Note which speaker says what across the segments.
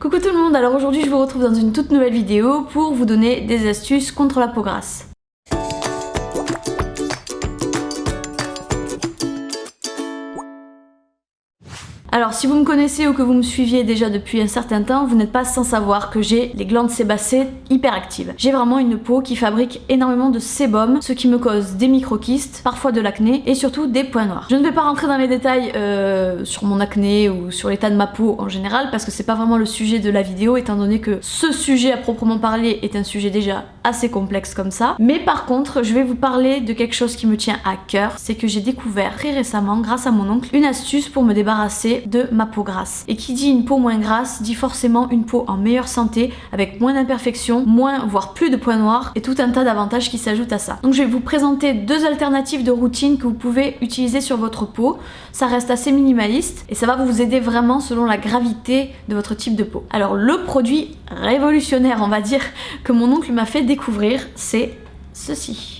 Speaker 1: Coucou tout le monde, alors aujourd'hui je vous retrouve dans une toute nouvelle vidéo pour vous donner des astuces contre la peau grasse. Alors si vous me connaissez ou que vous me suiviez déjà depuis un certain temps, vous n'êtes pas sans savoir que j'ai les glandes sébacées hyperactives. J'ai vraiment une peau qui fabrique énormément de sébum, ce qui me cause des microkystes, parfois de l'acné et surtout des points noirs. Je ne vais pas rentrer dans les détails sur mon acné ou sur l'état de ma peau en général parce que c'est pas vraiment le sujet de la vidéo étant donné que ce sujet à proprement parler est un sujet déjà assez complexe comme ça. Mais par contre, je vais vous parler de quelque chose qui me tient à cœur, c'est que j'ai découvert très récemment grâce à mon oncle une astuce pour me débarrasser de ma peau grasse. Et qui dit une peau moins grasse dit forcément une peau en meilleure santé, avec moins d'imperfections, moins voire plus de points noirs et tout un tas d'avantages qui s'ajoutent à ça. Donc je vais vous présenter deux alternatives de routine que vous pouvez utiliser sur votre peau. Ça reste assez minimaliste et ça va vous aider vraiment selon la gravité de votre type de peau. Alors le produit révolutionnaire, on va dire, que mon oncle m'a fait découvrir, c'est ceci.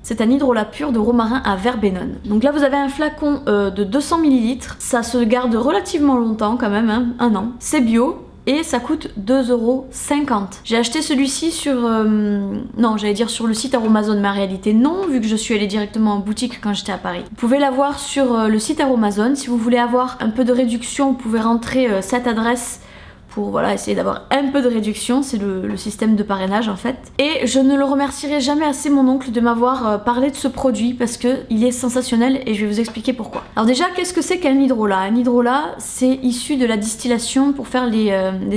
Speaker 1: C'est un hydrolat pur de romarin à verbenone. Donc là vous avez un flacon de 200 ml, ça se garde relativement longtemps quand même, hein, un an. C'est bio et ça coûte 2,50 €. J'ai acheté celui-ci sur... non, j'allais dire sur le site Aromazone, mais en réalité non, vu que je suis allée directement en boutique quand j'étais à Paris. Vous pouvez l'avoir sur le site Aromazone. Si vous voulez avoir un peu de réduction, vous pouvez rentrer cette adresse pour voilà, essayer d'avoir un peu de réduction, c'est le système de parrainage en fait. Et je ne le remercierai jamais assez mon oncle de m'avoir parlé de ce produit parce qu'il est sensationnel et je vais vous expliquer pourquoi. Alors déjà, qu'est-ce que c'est qu'un hydrolat? Un hydrolat, c'est issu de la distillation pour faire les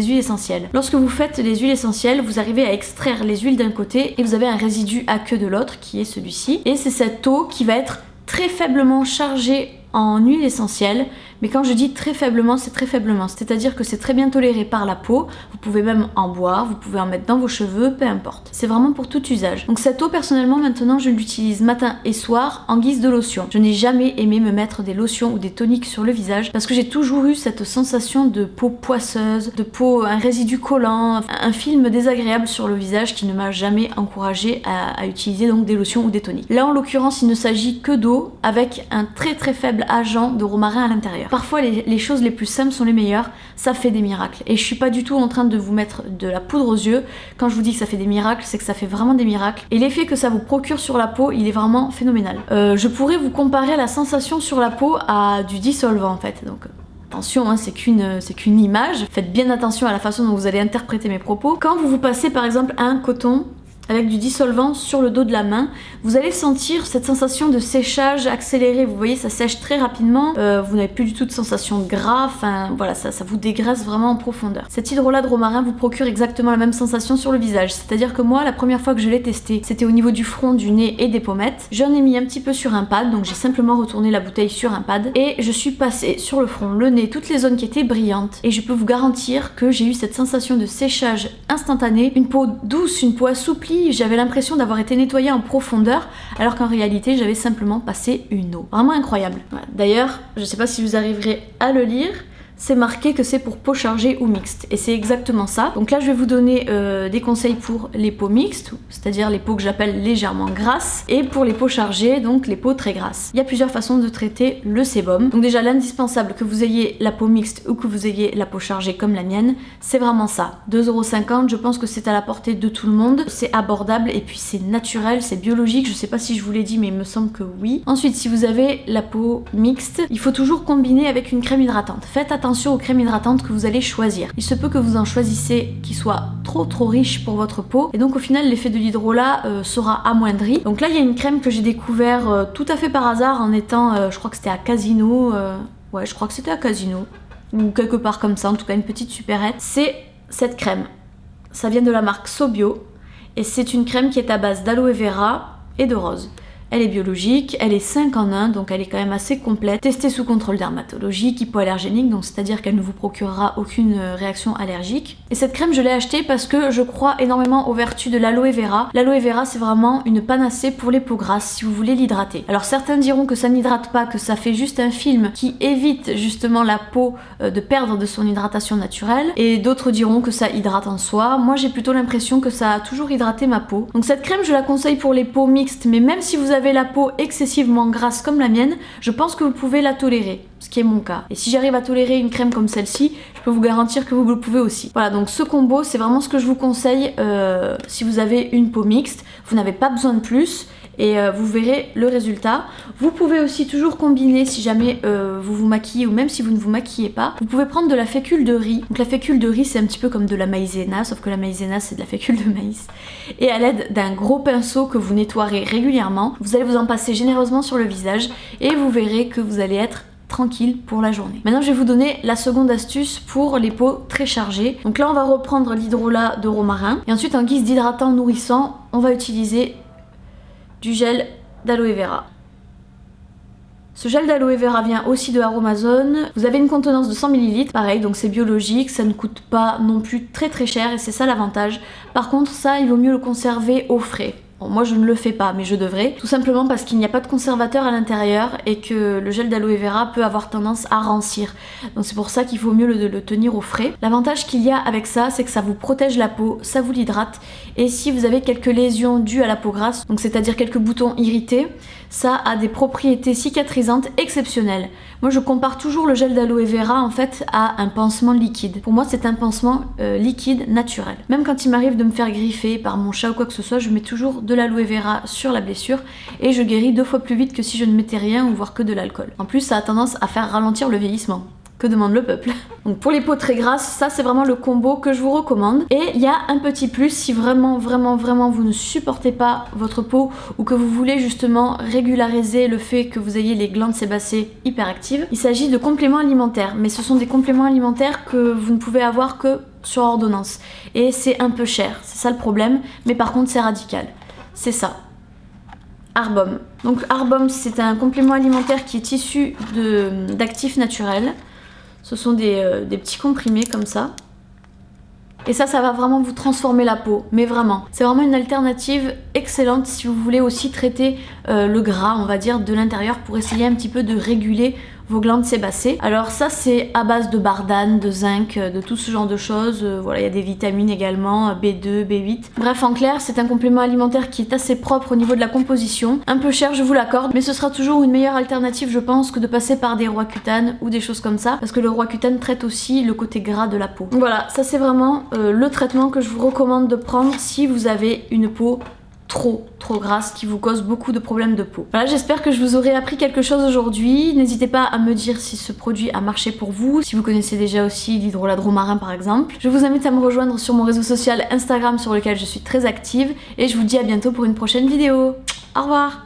Speaker 1: huiles essentielles. Lorsque vous faites les huiles essentielles, vous arrivez à extraire les huiles d'un côté et vous avez un résidu aqueux de l'autre qui est celui-ci. Et c'est cette eau qui va être très faiblement chargée en huile essentielle, mais quand je dis très faiblement, c'est très faiblement, c'est-à-dire que c'est très bien toléré par la peau, vous pouvez même en boire, vous pouvez en mettre dans vos cheveux, peu importe. C'est vraiment pour tout usage. Donc cette eau, personnellement, maintenant, je l'utilise matin et soir en guise de lotion. Je n'ai jamais aimé me mettre des lotions ou des toniques sur le visage parce que j'ai toujours eu cette sensation de peau poisseuse, de peau, un résidu collant, un film désagréable sur le visage qui ne m'a jamais encouragée à utiliser donc des lotions ou des toniques. Là, en l'occurrence, il ne s'agit que d'eau avec un très très faible agent de romarin à l'intérieur. Parfois les choses les plus simples sont les meilleures, ça fait des miracles. Et je suis pas du tout en train de vous mettre de la poudre aux yeux. Quand je vous dis que ça fait des miracles, c'est que ça fait vraiment des miracles. Et l'effet que ça vous procure sur la peau, il est vraiment phénoménal. Je pourrais vous comparer la sensation sur la peau à du dissolvant en fait. Donc attention, hein, c'est qu'une image. Faites bien attention à la façon dont vous allez interpréter mes propos. Quand vous passez par exemple un coton avec du dissolvant sur le dos de la main, vous allez sentir cette sensation de séchage accéléré. Vous voyez, ça sèche très rapidement, vous n'avez plus du tout de sensation de gras, enfin voilà, ça vous dégraisse vraiment en profondeur. Cet hydrolat de romarin vous procure exactement la même sensation sur le visage, c'est-à-dire que moi, la première fois que je l'ai testé, c'était au niveau du front, du nez et des pommettes. J'en ai mis un petit peu sur un pad, donc j'ai simplement retourné la bouteille sur un pad, et je suis passée sur le front, le nez, toutes les zones qui étaient brillantes, et je peux vous garantir que j'ai eu cette sensation de séchage instantané, une peau douce, une peau assouplie. J'avais l'impression d'avoir été nettoyée en profondeur alors qu'en réalité j'avais simplement passé une eau. Vraiment incroyable. Voilà. D'ailleurs, je sais pas si vous arriverez à le lire, c'est marqué que c'est pour peau chargée ou mixte et c'est exactement ça. Donc là je vais vous donner des conseils pour les peaux mixtes, c'est-à-dire les peaux que j'appelle légèrement grasses, et pour les peaux chargées, donc les peaux très grasses. Il y a plusieurs façons de traiter le sébum. Donc déjà l'indispensable, que vous ayez la peau mixte ou que vous ayez la peau chargée comme la mienne, c'est vraiment ça. 2,50 €, je pense que c'est à la portée de tout le monde, c'est abordable et puis c'est naturel, c'est biologique, je sais pas si je vous l'ai dit mais il me semble que oui. Ensuite, si vous avez la peau mixte, il faut toujours combiner avec une crème hydratante. Faites attention aux crèmes hydratantes que vous allez choisir. Il se peut que vous en choisissez qui soient trop riches pour votre peau et donc au final l'effet de l'hydrolat sera amoindri. Donc là il y a une crème que j'ai découvert tout à fait par hasard en étant, je crois que c'était à Casino, ouais je crois que c'était à Casino ou quelque part comme ça, en tout cas une petite supérette. C'est cette crème, ça vient de la marque Sobio et c'est une crème qui est à base d'aloe vera et de rose. Elle est biologique, elle est 5 en 1, donc elle est quand même assez complète. Testée sous contrôle dermatologique, hypoallergénique, donc c'est-à-dire qu'elle ne vous procurera aucune réaction allergique. Et cette crème, je l'ai achetée parce que je crois énormément aux vertus de l'aloe vera. L'aloe vera, c'est vraiment une panacée pour les peaux grasses, si vous voulez l'hydrater. Alors certains diront que ça n'hydrate pas, que ça fait juste un film qui évite justement la peau de perdre de son hydratation naturelle, et d'autres diront que ça hydrate en soi. Moi, j'ai plutôt l'impression que ça a toujours hydraté ma peau. Donc cette crème, je la conseille pour les peaux mixtes, mais même si vous avez avez la peau excessivement grasse comme la mienne, je pense que vous pouvez la tolérer, ce qui est mon cas. Et si j'arrive à tolérer une crème comme celle-ci, je peux vous garantir que vous le pouvez aussi. Voilà, donc ce combo, c'est vraiment ce que je vous conseille si vous avez une peau mixte. Vous n'avez pas besoin de plus. Et vous verrez le résultat. Vous pouvez aussi toujours combiner si jamais vous vous maquillez ou même si vous ne vous maquillez pas. Vous pouvez prendre de la fécule de riz. Donc la fécule de riz c'est un petit peu comme de la maïzena, sauf que la maïzena c'est de la fécule de maïs. Et à l'aide d'un gros pinceau que vous nettoierez régulièrement, vous allez vous en passer généreusement sur le visage et vous verrez que vous allez être tranquille pour la journée. Maintenant je vais vous donner la seconde astuce pour les peaux très chargées. Donc là on va reprendre l'hydrolat de romarin et ensuite en guise d'hydratant nourrissant on va utiliser du gel d'aloe vera. Ce gel d'aloe vera vient aussi de Aromazone. Vous avez une contenance de 100 ml, pareil, donc c'est biologique, ça ne coûte pas non plus très cher et c'est ça l'avantage. Par contre, ça, il vaut mieux le conserver au frais. Bon, moi je ne le fais pas mais je devrais, tout simplement parce qu'il n'y a pas de conservateur à l'intérieur et que le gel d'aloe vera peut avoir tendance à rancir. Donc c'est pour ça qu'il faut mieux le tenir au frais. L'avantage qu'il y a avec ça, c'est que ça vous protège la peau, ça vous l'hydrate et si vous avez quelques lésions dues à la peau grasse, donc c'est-à-dire quelques boutons irrités, ça a des propriétés cicatrisantes exceptionnelles. Moi je compare toujours le gel d'aloe vera en fait à un pansement liquide. Pour moi c'est un pansement liquide naturel. Même quand il m'arrive de me faire griffer par mon chat ou quoi que ce soit, je mets toujours de l'aloe vera sur la blessure et je guéris 2 fois plus vite que si je ne mettais rien ou voire que de l'alcool. En plus ça a tendance à faire ralentir le vieillissement. Que demande le peuple? Donc pour les peaux très grasses, ça c'est vraiment le combo que je vous recommande. Et il y a un petit plus si vraiment vous ne supportez pas votre peau ou que vous voulez justement régulariser le fait que vous ayez les glandes sébacées hyperactives. Il s'agit de compléments alimentaires, mais ce sont des compléments alimentaires que vous ne pouvez avoir que sur ordonnance. Et c'est un peu cher, c'est ça le problème, mais par contre c'est radical. C'est ça. Arbum. Donc Arbum c'est un complément alimentaire qui est issu d'actifs naturels. Ce sont des petits comprimés comme ça. Et ça va vraiment vous transformer la peau, mais vraiment. C'est vraiment une alternative excellente si vous voulez aussi traiter le gras, on va dire, de l'intérieur pour essayer un petit peu de réguler vos glandes sébacées. Alors ça c'est à base de bardane, de zinc, de tout ce genre de choses. Voilà, il y a des vitamines également, B2, B8. Bref, en clair, c'est un complément alimentaire qui est assez propre au niveau de la composition. Un peu cher, je vous l'accorde, mais ce sera toujours une meilleure alternative, je pense, que de passer par des Roaccutane ou des choses comme ça, parce que le Roaccutane traite aussi le côté gras de la peau. Donc voilà, ça c'est vraiment le traitement que je vous recommande de prendre si vous avez une peau trop grasse qui vous cause beaucoup de problèmes de peau. Voilà, j'espère que je vous aurai appris quelque chose aujourd'hui. N'hésitez pas à me dire si ce produit a marché pour vous, si vous connaissez déjà aussi l'hydrolat de romarin par exemple. Je vous invite à me rejoindre sur mon réseau social Instagram sur lequel je suis très active et je vous dis à bientôt pour une prochaine vidéo. Au revoir.